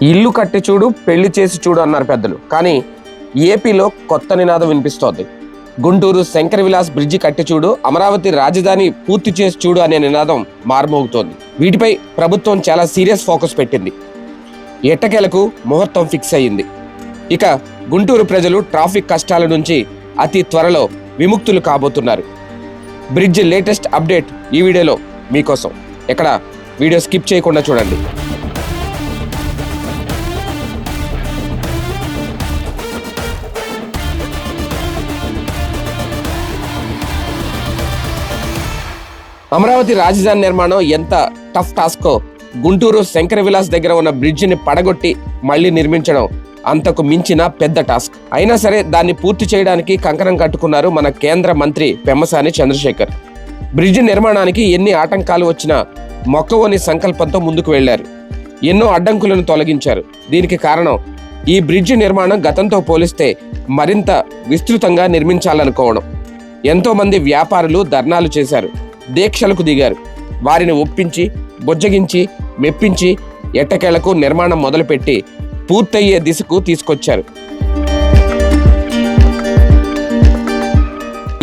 ఇల్లు కట్టి చూడు పెళ్లి చేసి చూడు అన్నారు పెద్దలు. కానీ ఏపీలో కొత్త నినాదం వినిపిస్తోంది. గుంటూరు శంకర విలాస్ బ్రిడ్జి కట్టి చూడు, అమరావతి రాజధాని పూర్తి చేసి చూడు అనే నినాదం మారుమోగుతోంది. వీటిపై ప్రభుత్వం చాలా సీరియస్ ఫోకస్ పెట్టింది. ఎట్టకేలకు ముహూర్తం ఫిక్స్ అయ్యింది. ఇక గుంటూరు ప్రజలు ట్రాఫిక్ కష్టాల నుంచి అతి త్వరలో విముక్తులు కాబోతున్నారు. బ్రిడ్జ్ లేటెస్ట్ అప్డేట్ ఈ వీడియోలో మీకోసం. ఎక్కడ వీడియో స్కిప్ చేయకుండా చూడండి. అమరావతి రాజధాని నిర్మాణం ఎంత టఫ్ టాస్కో గుంటూరు శంకర విలాస్ దగ్గర ఉన్న బ్రిడ్జిని పడగొట్టి మళ్లీ నిర్మించడం అంతకు మించిన పెద్ద టాస్క్. అయినా సరే దాన్ని పూర్తి చేయడానికి కంకణం కట్టుకున్నారు మన కేంద్ర మంత్రి పెమ్మసాని చంద్రశేఖర్. బ్రిడ్జి నిర్మాణానికి ఎన్ని ఆటంకాలు వచ్చినా మొక్కవోని సంకల్పంతో ముందుకు వెళ్లారు. ఎన్నో అడ్డంకులను తొలగించారు. దీనికి కారణం ఈ బ్రిడ్జి నిర్మాణం గతంతో పోలిస్తే మరింత విస్తృతంగా నిర్మించాలనుకోవడం. ఎంతో మంది వ్యాపారులు ధర్నాలు చేశారు, దీక్షలకు దిగారు. వారిని ఒప్పించి బుజ్జగించి మెప్పించి ఎట్టకేలకు నిర్మాణం మొదలుపెట్టి పూర్తయ్యే దిశకు తీసుకొచ్చారు.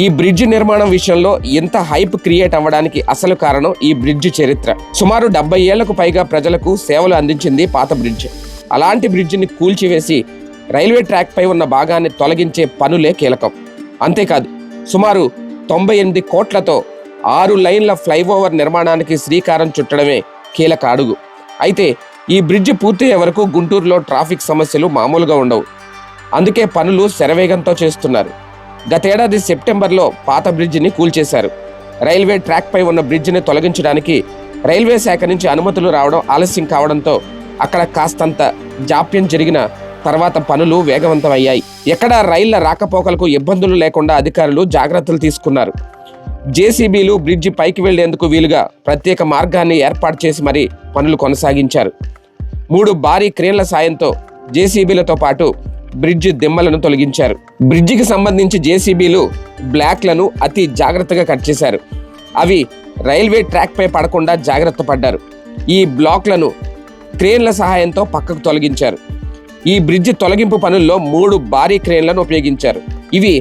ఈ బ్రిడ్జి నిర్మాణం విషయంలో ఇంత హైప్ క్రియేట్ అవ్వడానికి అసలు కారణం ఈ బ్రిడ్జి చరిత్ర. సుమారు 70 ఏళ్లకు పైగా ప్రజలకు సేవలు అందించింది పాత బ్రిడ్జ్. అలాంటి బ్రిడ్జిని కూల్చివేసి రైల్వే ట్రాక్ పై ఉన్న భాగాన్ని తొలగించే పనులే కీలకం. అంతేకాదు సుమారు 98 కోట్లతో 6 లైన్ల ఫ్లైఓవర్ నిర్మాణానికి శ్రీకారం చుట్టడమే కీలక అడుగు. అయితే ఈ బ్రిడ్జి పూర్తయ్యే వరకు గుంటూరులో ట్రాఫిక్ సమస్యలు మామూలుగా ఉండవు. అందుకే పనులు శరవేగంతో చేస్తున్నారు. గతేడాది సెప్టెంబర్లో పాత బ్రిడ్జిని కూల్చేశారు. రైల్వే ట్రాక్ పై ఉన్న బ్రిడ్జిని తొలగించడానికి రైల్వే శాఖ నుంచి అనుమతులు రావడం ఆలస్యం కావడంతో అక్కడ కాస్తంత జాప్యం జరిగిన తర్వాత పనులు వేగవంతమయ్యాయి. ఎక్కడా రైళ్ల రాకపోకలకు ఇబ్బందులు లేకుండా అధికారులు జాగ్రత్తలు తీసుకున్నారు. జేసీబీలు బ్రిడ్జి పైకి వెళ్లేందుకు వీలుగా ప్రత్యేక మార్గాన్ని ఏర్పాటు చేసి మరీ పనులు కొనసాగించారు. 3 భారీ క్రేన్ల సాయంతో జేసీబీలతో పాటు బ్రిడ్జి దిమ్మలను తొలగించారు. బ్రిడ్జికి సంబంధించి జేసీబీలు బ్లాక్లను అతి జాగ్రత్తగా కట్ చేశారు. అవి రైల్వే ట్రాక్ పై పడకుండా జాగ్రత్త పడ్డారు. ఈ బ్లాక్లను క్రేన్ల సహాయంతో పక్కకు తొలగించారు. ఈ బ్రిడ్జి తొలగింపు పనుల్లో 3 భారీ క్రేన్లను ఉపయోగించారు. ఇవి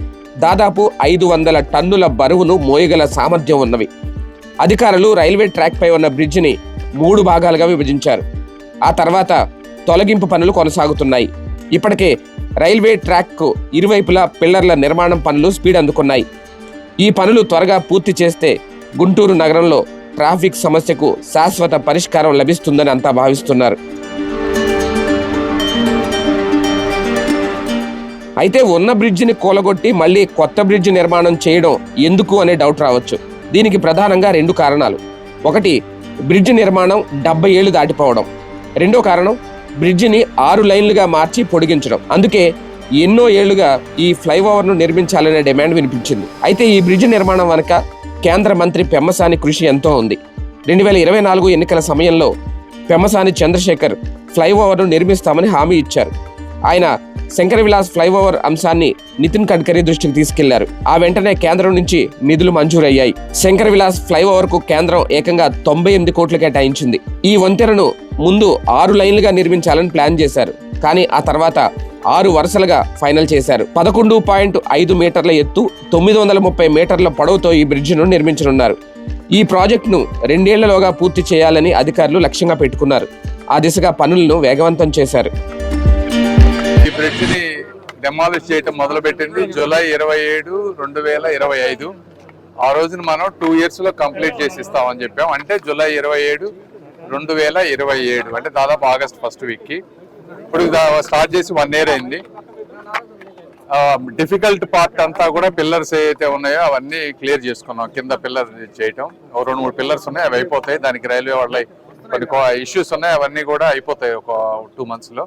దాదాపు 500 టన్నుల బరువును మోయగల సామర్థ్యం ఉన్నవి. అధికారులు రైల్వే ట్రాక్ పై ఉన్న బ్రిడ్జిని 3 భాగాలుగా విభజించారు. ఆ తర్వాత తొలగింపు పనులు కొనసాగుతున్నాయి. ఇప్పటికే రైల్వే ట్రాక్కు ఇరువైపులా పిల్లర్ల నిర్మాణం పనులు స్పీడ్ అందుకున్నాయి. ఈ పనులు త్వరగా పూర్తి చేస్తే గుంటూరు నగరంలో ట్రాఫిక్ సమస్యకు శాశ్వత పరిష్కారం లభిస్తుందని అంతా భావిస్తున్నారు. అయితే ఉన్న బ్రిడ్జిని కూలగొట్టి మళ్ళీ కొత్త బ్రిడ్జి నిర్మాణం చేయడం ఎందుకు అనే డౌట్ రావచ్చు. దీనికి ప్రధానంగా 2 కారణాలు. ఒకటి, బ్రిడ్జి నిర్మాణం 70 ఏళ్లు దాటిపోవడం. రెండో కారణం, బ్రిడ్జిని 6 లైన్లుగా మార్చి పొడిగించడం. అందుకే ఎన్నో ఏళ్లుగా ఈ ఫ్లైఓవర్ను నిర్మించాలనే డిమాండ్ వినిపించింది. అయితే ఈ బ్రిడ్జి నిర్మాణం వెనుక కేంద్ర మంత్రి పెమ్మసాని కృషి ఎంతో ఉంది. 2024 ఎన్నికల సమయంలో పెమ్మసాని చంద్రశేఖర్ ఫ్లైఓవర్ను నిర్మిస్తామని హామీ ఇచ్చారు. ఆయన శంకర విలాస్ ఫ్లైఓవర్ అంశాన్ని నితిన్ గడ్కరీ దృష్టికి తీసుకెళ్లారు. ఆ వెంటనే కేంద్రం నుంచి నిధులు మంజూరయ్యాయి. శంకర విలాస్ ఫ్లైఓవర్ కు కేంద్రం ఏకంగా 98 కోట్లు కేటాయించింది. ఈ వంతెనను ముందు 6 లైన్లుగా నిర్మించాలని ప్లాన్ చేశారు. కానీ ఆ తర్వాత 6 వరుసలుగా ఫైనల్ చేశారు. 11.5 మీటర్ల ఎత్తు, 930 మీటర్ల పొడవుతో ఈ బ్రిడ్జిను నిర్మించనున్నారు. ఈ ప్రాజెక్టును 2 ఏళ్లలోగా పూర్తి చేయాలని అధికారులు లక్ష్యంగా పెట్టుకున్నారు. ఆ దిశగా పనులను వేగవంతం చేశారు. ఈ బ్రిడ్జిని డెమాలిష్ చేయటం మొదలుపెట్టింది జూలై 27, 2025. ఆ రోజున మనం 2 years లో కంప్లీట్ చేసి ఇస్తామని చెప్పాం. అంటే జూలై 27, 2027 అంటే దాదాపు ఆగస్ట్ 1st వీక్కి. ఇప్పుడు స్టార్ట్ చేసి 1 year అయింది. డిఫికల్ట్ పార్ట్ అంతా కూడా పిల్లర్స్ ఏవైతే ఉన్నాయో అవన్నీ క్లియర్ చేసుకున్నాం. కింద పిల్లర్ చేయటం 2-3 పిల్లర్స్ ఉన్నాయి, అవి అయిపోతాయి. దానికి రైల్వే వాళ్ళ కొన్ని ఇష్యూస్ ఉన్నాయి, అవన్నీ కూడా అయిపోతాయి ఒక 2 monthsలో.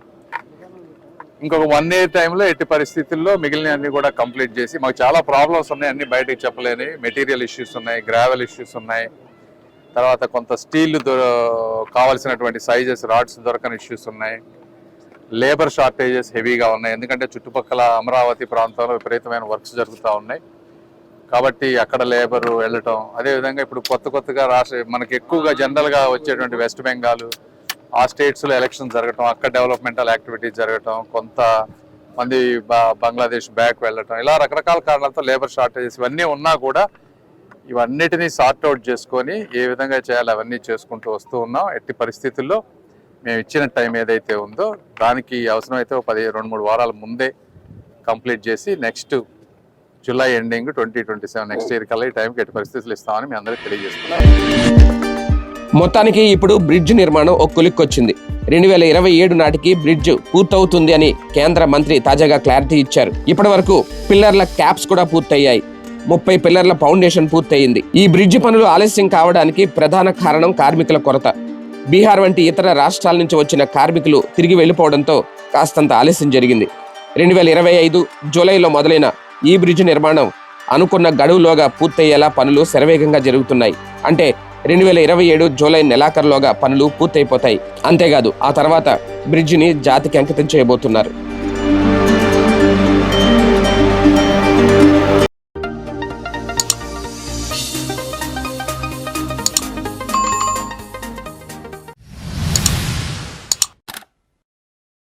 ఇంకొక 1 year టైంలో ఎట్టి పరిస్థితుల్లో మిగిలిన అన్ని కూడా కంప్లీట్ చేసి, మాకు చాలా ప్రాబ్లమ్స్ ఉన్నాయి, అన్ని బయటకు చెప్పలేని మెటీరియల్ ఇష్యూస్ ఉన్నాయి, గ్రావెల్ ఇష్యూస్ ఉన్నాయి, తర్వాత కొంత స్టీల్ కావాల్సినటువంటి సైజెస్ రాడ్స్ దొరకని ఇష్యూస్ ఉన్నాయి, లేబర్ షార్టేజెస్ హెవీగా ఉన్నాయి. ఎందుకంటే చుట్టుపక్కల అమరావతి ప్రాంతంలో విపరీతమైన వర్క్స్ జరుగుతూ ఉన్నాయి కాబట్టి అక్కడ లేబర్ వెళ్ళటం. అదేవిధంగా ఇప్పుడు కొత్తగా మనకి ఎక్కువగా జనరల్గా వచ్చేటువంటి వెస్ట్ బెంగాల్, ఆ స్టేట్స్లో ఎలక్షన్ జరగటం, అక్కడ డెవలప్మెంటల్ యాక్టివిటీస్ జరగటం, కొంత మంది బంగ్లాదేశ్ బ్యాక్ వెళ్ళటం, ఇలా రకరకాల కారణాలతో లేబర్ షార్టేజెస్ ఇవన్నీ ఉన్నా కూడా ఇవన్నిటినీ సార్ట్అవుట్ చేసుకొని ఏ విధంగా చేయాలి అవన్నీ చేసుకుంటూ వస్తూ ఉన్నాం. ఎట్టి పరిస్థితుల్లో మేము ఇచ్చిన టైం ఏదైతే ఉందో దానికి అవసరమైతే 2-3 వారాల ముందే కంప్లీట్ చేసి next July ending 2027 next year కల్లా ఈ టైంకి ఎట్టి పరిస్థితులు ఇస్తామని మీ అందరికీ తెలియజేస్తున్నాం. మొత్తానికి ఇప్పుడు బ్రిడ్జ్ నిర్మాణం ఒక కొలిక్కొచ్చింది. 2027 నాటికి బ్రిడ్జ్ పూర్తవుతుంది అని కేంద్ర మంత్రి తాజాగా క్లారిటీ ఇచ్చారు. ఇప్పటి వరకు పిల్లర్ల క్యాప్స్ కూడా పూర్తయ్యాయి. 30 పిల్లర్ల ఫౌండేషన్ పూర్తయింది. ఈ బ్రిడ్జ్ పనులు ఆలస్యం కావడానికి ప్రధాన కారణం కార్మికుల కొరత. బీహార్ వంటి ఇతర రాష్ట్రాల నుంచి వచ్చిన కార్మికులు తిరిగి వెళ్లిపోవడంతో కాస్తంత ఆలస్యం జరిగింది. 2025 జూలైలో మొదలైన ఈ బ్రిడ్జ్ నిర్మాణం అనుకున్న గడువులోగా పూర్తయ్యేలా పనులు శరవేగంగా జరుగుతున్నాయి. అంటే 2027 జూలై నెలాఖరులోగా పనులు పూర్తయిపోతాయి. అంతేకాదు ఆ తర్వాత బ్రిడ్జిని జాతికి అంకితం చేయబోతున్నారు.